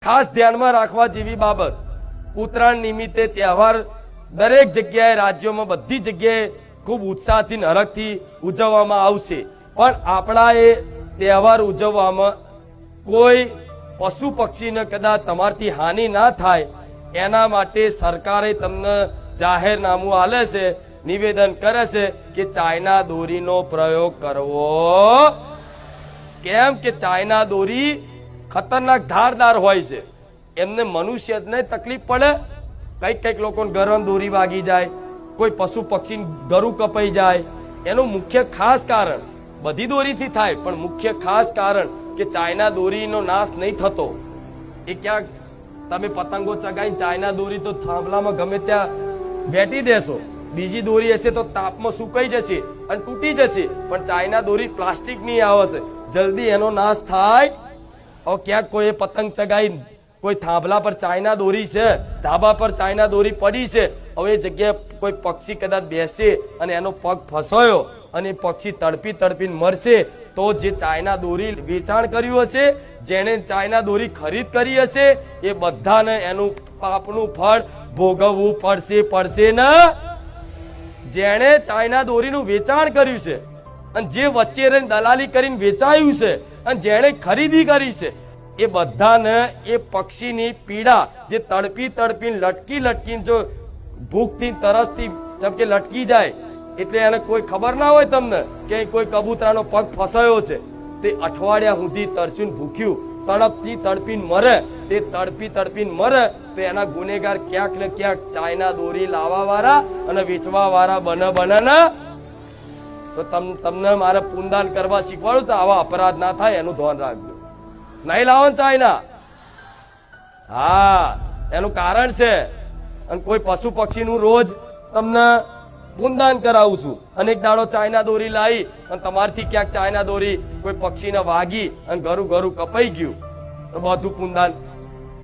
ખાસ ધ્યાનમાં રાખવા જેવી બાબત, ઉત્તરાયણ નિમિત્તે તહેવાર દરેક જગ્યાએ રાજ્યોમાં બધી જગ્યાએ ખૂબ ઉત્સાહથી હરખથી ઉજવવામાં આવશે, પણ આપણા એ તહેવાર ઉજવવામાં કોઈ પશુ પક્ષીને કદાચ તમારથી હાનિ ના થાય એના માટે સરકારે તમને જાહેરનામું આલે છે, નિવેદન કરે છે કે ચાઇના દોરીનો પ્રયોગ કરવો કેમ કે ચાઇના દોરી ખતરનાક ધારદાર હોય છે, એમને મનુષ્યને તકલીફ પડે, કઈક લોકોને ગરમ દોરી વાગી જાય, કોઈ પશુ પક્ષી ગરું કપાઈ જાય. એનું મુખ્ય ખાસ કારણ બધી દોરીથી થાય પણ મુખ્ય ખાસ કારણ કે ચાઇના દોરીનો નાશ નહીં થતો. એ ક્યાંક તમે પતંગો ચગાવીને ચાઇના દોરી તો થાંભલામાં ગમે ત્યાં બેઠી દેશો, બીજી દોરી હશે તો તાપમાં સુકાઈ જશે અને તૂટી જશે, પણ ચાઇના દોરી પ્લાસ્ટિકની આવે છે, જલ્દી એનો નાશ થાય. और ક્યાંક કોઈ પતંગ ચગાવી કોઈ થાંભલા પર ચાઇના દોરી છે, ધાબા પર ચાઇના દોરી પડી છે, હવે એ જગ્યાએ કોઈ પક્ષી કદાચ બેસે અને એનો પગ ફસાયો અને પક્ષી તડપી તડપીને મરશે તો જે ચાઇના દોરી વેચાણ કર્યું હશે, જેને ચાઇના દોરી ખરીદ કરી હશે, એ બધાને એનું પાપનું ફળ ભોગવવું પડશે ને. જેણે ચાઇના દોરીનું વેચાણ કર્યું છે અને જે વચ્ચે રહીને દલાલી કરીને વેચાયું છે અને જેણે ખરીદી કરી છે, એ બધાને એ પક્ષીની પીડા જે તડપી તડપીને લટકીને જો ભૂખથી તરસથી જેમ કે લટકી જાય એટલે એને કોઈ ખબર ના હોય તમને કે કોઈ કબૂતરાનો પગ ફસાયો છે, તે અઠવાડિયા સુધી તરસ્યું ભૂખ્યું તડપથી તડપીને મરે, તે તડપી તડપીને મરે તો એના ગુનેગાર ક્યાંક ને ક્યાંક ચાઇના દોરી લાવવા વાળા અને વેચવા વાળા બને ને. તો તમને મારે પુનદાન કરવા શીખવાડું તો આવા અપરાધ ના થાય એનું ધ્યાન રાખજો. નહીં લાવો ચાઇના, હા એનું કારણ છે. અને કોઈ પશુ પક્ષીનું રોજ તમને પુનદાન કરાવું છું અને એક દાડો ચાઇના દોરી લાવી અને તમારથી ક્યાંક ચાઇના દોરી કોઈ પક્ષીને વાગી અને ગરું કપાઈ ગયું તો બધું પુનદાન